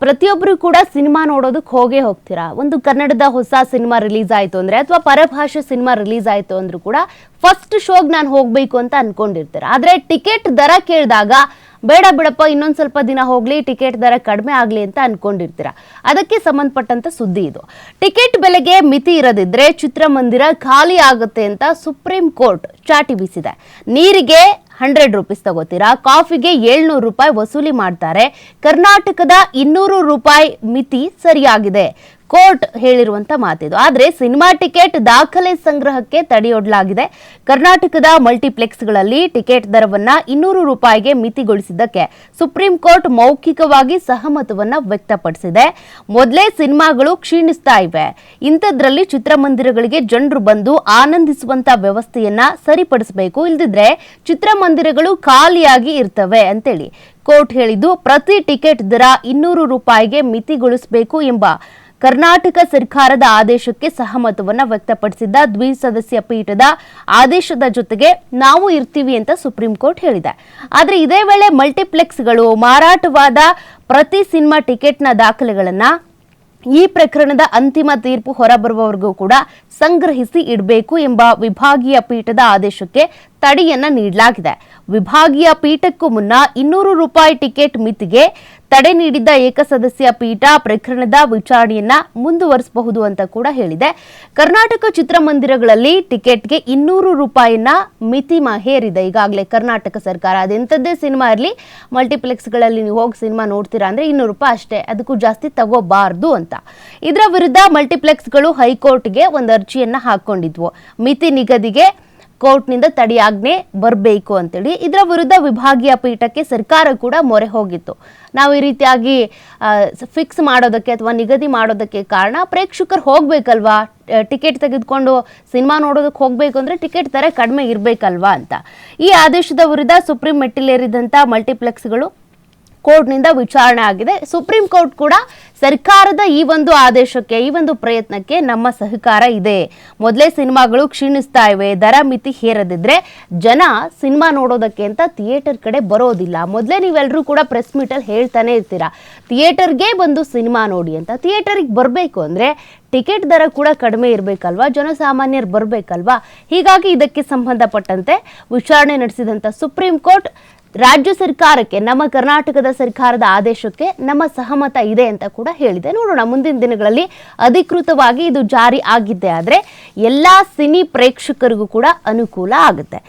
ಪ್ರತಿಯೊಬ್ಬರು ಕೂಡ ಸಿನಿಮಾ ನೋಡೋದಕ್ಕೆ ಹೋಗೇ ಹೋಗ್ತೀರಾ. ಒಂದು ಕನ್ನಡದ ಹೊಸ ಸಿನಿಮಾ ರಿಲೀಸ್ ಆಯಿತು ಅಂದರೆ ಅಥವಾ ಪರಭಾಷೆ ಸಿನಿಮಾ ರಿಲೀಸ್ ಆಯಿತು ಅಂದರೂ ಕೂಡ ಫಸ್ಟ್ ಶೋಗೆ ನಾನು ಹೋಗಬೇಕು ಅಂತ ಅನ್ಕೊಂಡಿರ್ತೀರ. ಆದರೆ ಟಿಕೆಟ್ ದರ ಕೇಳಿದಾಗ ಬೇಡ ಬಿಡಪ್ಪ ಇನ್ನೊಂದು ಸ್ವಲ್ಪ ದಿನ ಹೋಗಲಿ, ಟಿಕೆಟ್ ದರ ಕಡಿಮೆ ಆಗಲಿ ಅಂತ ಅನ್ಕೊಂಡಿರ್ತೀರ. ಅದಕ್ಕೆ ಸಂಬಂಧಪಟ್ಟಂತ ಸುದ್ದಿ ಇದು. ಟಿಕೆಟ್ ಬೆಲೆಗೆ ಮಿತಿ ಇರದಿದ್ರೆ ಚಿತ್ರಮಂದಿರ ಖಾಲಿ ಆಗುತ್ತೆ ಅಂತ ಸುಪ್ರೀಂ ಕೋರ್ಟ್ ಚಾಟಿ ಬೀಸಿದೆ. ನೀರಿಗೆ 100 ರೂಪೀಸ್ ತಗೋತೀರಾ, ಕಾಫಿಗೆ 700 ರೂಪಾಯಿ ವಸೂಲಿ ಮಾಡ್ತಾರೆ. ಕರ್ನಾಟಕದ 200 ರೂಪಾಯಿ ಮಿತಿ ಸರಿಯಾಗಿದೆ. ಕೋರ್ಟ್ ಹೇಳಿರುವಂತ ಮಾತಿದು. ಆದರೆ ಸಿನಿಮಾ ಟಿಕೆಟ್ ದಾಖಲೆ ಸಂಗ್ರಹಕ್ಕೆ ತಡೆಯೊಡ್ಡಲಾಗಿದೆ. ಕರ್ನಾಟಕದ ಮಲ್ಟಿಪ್ಲೆಕ್ಸ್ಗಳಲ್ಲಿ ಟಿಕೆಟ್ ದರವನ್ನ 200 ರೂಪಾಯಿಗೆ ಮಿತಿಗೊಳಿಸಿದ್ದಕ್ಕೆ ಸುಪ್ರೀಂ ಕೋರ್ಟ್ ಮೌಖಿಕವಾಗಿ ಸಹಮತವನ್ನ ವ್ಯಕ್ತಪಡಿಸಿದೆ. ಮೊದಲೇ ಸಿನಿಮಾಗಳು ಕ್ಷೀಣಿಸ್ತಾ ಇವೆ, ಇಂಥದ್ರಲ್ಲಿ ಚಿತ್ರಮಂದಿರಗಳಿಗೆ ಜನರು ಬಂದು ಆನಂದಿಸುವಂತ ವ್ಯವಸ್ಥೆಯನ್ನ ಸರಿಪಡಿಸಬೇಕು, ಇಲ್ದಿದ್ರೆ ಚಿತ್ರಮಂದಿರಗಳು ಖಾಲಿಯಾಗಿ ಇರ್ತವೆ ಅಂತೇಳಿ ಕೋರ್ಟ್ ಹೇಳಿದ್ದು. ಪ್ರತಿ ಟಿಕೆಟ್ ದರ 200 ರೂಪಾಯಿಗೆ ಮಿತಿಗೊಳಿಸಬೇಕು ಎಂಬ ಕರ್ನಾಟಕ ಸರ್ಕಾರದ ಆದೇಶಕ್ಕೆ ಸಹಮತವನ್ನ ವ್ಯಕ್ತಪಡಿಸಿದ್ದ ದ್ವಿಸದಸ್ಯ ಪೀಠದ ಆದೇಶದ ಜೊತೆಗೆ ನಾವು ಇರ್ತೀವಿ ಅಂತ ಸುಪ್ರೀಂ ಕೋರ್ಟ್ ಹೇಳಿದೆ. ಆದರೆ ಇದೇ ವೇಳೆ ಮಲ್ಟಿಪ್ಲೆಕ್ಸ್ಗಳು ಮಾರಾಟವಾದ ಪ್ರತಿ ಸಿನಿಮಾ ಟಿಕೆಟ್ನ ದಾಖಲೆಗಳನ್ನ ಈ ಪ್ರಕರಣದ ಅಂತಿಮ ತೀರ್ಪು ಹೊರಬರುವವರೆಗೂ ಕೂಡ ಸಂಗ್ರಹಿಸಿ ಇಡಬೇಕು ಎಂಬ ವಿಭಾಗೀಯ ಪೀಠದ ಆದೇಶಕ್ಕೆ ತಡೆಯನ್ನ ನೀಡಲಾಗಿದೆ. ವಿಭಾಗೀಯ ಪೀಠಕ್ಕೂ ಮುನ್ನ 200 ರೂಪಾಯಿ ಟಿಕೆಟ್ ಮಿತಿಗೆ ತಡೆ ನೀಡಿದ್ದ ಏಕಸದಸ್ಯ ಪೀಠ ಪ್ರಕರಣದ ವಿಚಾರಣೆಯನ್ನ ಮುಂದುವರಿಸಬಹುದು ಅಂತ ಕೂಡ ಹೇಳಿದೆ. ಕರ್ನಾಟಕ ಚಿತ್ರಮಂದಿರಗಳಲ್ಲಿ ಟಿಕೆಟ್ಗೆ 200 ರೂಪಾಯಿನ ಮಿತಿ ಹೇರಿದೆ ಈಗಾಗಲೇ ಕರ್ನಾಟಕ ಸರ್ಕಾರ. ಅದೆಂಥದ್ದೇ ಸಿನಿಮಾ ಇರಲಿ, ಮಲ್ಟಿಪ್ಲೆಕ್ಸ್ಗಳಲ್ಲಿ ನೀವು ಹೋಗಿ ಸಿನಿಮಾ ನೋಡ್ತೀರಾ ಅಂದ್ರೆ 200 ರೂಪಾಯಿ ಅಷ್ಟೇ, ಅದಕ್ಕೂ ಜಾಸ್ತಿ ತಗೋಬಾರ್ದು ಅಂತ. ಇದರ ವಿರುದ್ಧ ಮಲ್ಟಿಪ್ಲೆಕ್ಸ್ಗಳು ಹೈಕೋರ್ಟ್ಗೆ ಒಂದು ಅರ್ಜಿಯನ್ನ ಹಾಕೊಂಡಿದ್ವು. ಮಿತಿ ನಿಗದಿಗೆ ಕೋರ್ಟ್ನಿಂದ ತಡೆಯಾಜ್ಞೆ ಬರಬೇಕು ಅಂತೇಳಿ. ಇದರ ವಿರುದ್ಧ ವಿಭಾಗೀಯ ಪೀಠಕ್ಕೆ ಸರ್ಕಾರ ಕೂಡ ಮೊರೆ ಹೋಗಿತ್ತು. ನಾವು ಈ ರೀತಿಯಾಗಿ ಫಿಕ್ಸ್ ಮಾಡೋದಕ್ಕೆ ಅಥವಾ ನಿಗದಿ ಮಾಡೋದಕ್ಕೆ ಕಾರಣ ಪ್ರೇಕ್ಷಕರು ಹೋಗ್ಬೇಕಲ್ವಾ, ಟಿಕೆಟ್ ತೆಗೆದುಕೊಂಡು ಸಿನಿಮಾ ನೋಡೋದಕ್ಕೆ ಹೋಗ್ಬೇಕು ಅಂದ್ರೆ ಟಿಕೆಟ್ ದರ ಕಡಿಮೆ ಇರಬೇಕಲ್ವಾ ಅಂತ. ಈ ಆದೇಶದ ವಿರುದ್ಧ ಸುಪ್ರೀಂ ಮೆಟ್ಟಿಲೇರಿದಂಥ ಮಲ್ಟಿಪ್ಲೆಕ್ಸ್ಗಳು ಕೋರ್ಟ್ನಿಂದ ವಿಚಾರಣೆ ಆಗಿದೆ. ಸುಪ್ರೀಂ ಕೋರ್ಟ್ ಕೂಡ ಸರ್ಕಾರದ ಈ ಒಂದು ಆದೇಶಕ್ಕೆ, ಈ ಒಂದು ಪ್ರಯತ್ನಕ್ಕೆ ನಮ್ಮ ಸಹಕಾರ ಇದೆ. ಮೊದಲೇ ಸಿನಿಮಾಗಳು ಕ್ಷೀಣಿಸ್ತಾ ಇವೆ, ದರ ಮಿತಿ ಹೇರದಿದ್ರೆ ಜನ ಸಿನಿಮಾ ನೋಡೋದಕ್ಕೆ ಅಂತ ಥಿಯೇಟರ್ ಕಡೆ ಬರೋದಿಲ್ಲ. ಮೊದಲೇ ನೀವೆಲ್ಲರೂ ಕೂಡ ಪ್ರೆಸ್ ಮೀಟಲ್ಲಿ ಹೇಳ್ತಾನೆ ಇರ್ತೀರಾ, ಥಿಯೇಟರ್ಗೆ ಬಂದು ಸಿನಿಮಾ ನೋಡಿ ಅಂತ. ಥಿಯೇಟರ್ಗೆ ಬರಬೇಕು ಅಂದ್ರೆ ಟಿಕೆಟ್ ದರ ಕೂಡ ಕಡಿಮೆ ಇರಬೇಕಲ್ವಾ, ಜನಸಾಮಾನ್ಯರು ಬರಬೇಕಲ್ವಾ. ಹೀಗಾಗಿ ಇದಕ್ಕೆ ಸಂಬಂಧಪಟ್ಟಂತೆ ವಿಚಾರಣೆ ನಡೆಸಿದಂಥ ಸುಪ್ರೀಂ ಕೋರ್ಟ್ ರಾಜ್ಯ ಸರ್ಕಾರಕ್ಕೆ, ನಮ್ಮ ಕರ್ನಾಟಕದ ಸರ್ಕಾರದ ಆದೇಶಕ್ಕೆ ನಮ್ಮ ಸಹಮತ ಇದೆ ಅಂತ ಕೂಡ ಹೇಳಿದೆ. ನೋಡೋಣ ಮುಂದಿನ ದಿನಗಳಲ್ಲಿ ಅಧಿಕೃತವಾಗಿ ಇದು ಜಾರಿ ಆಗಿದ್ದೇ ಆದರೆ ಎಲ್ಲ ಸಿನಿ ಪ್ರೇಕ್ಷಕರಿಗೂ ಕೂಡ ಅನುಕೂಲ ಆಗುತ್ತೆ.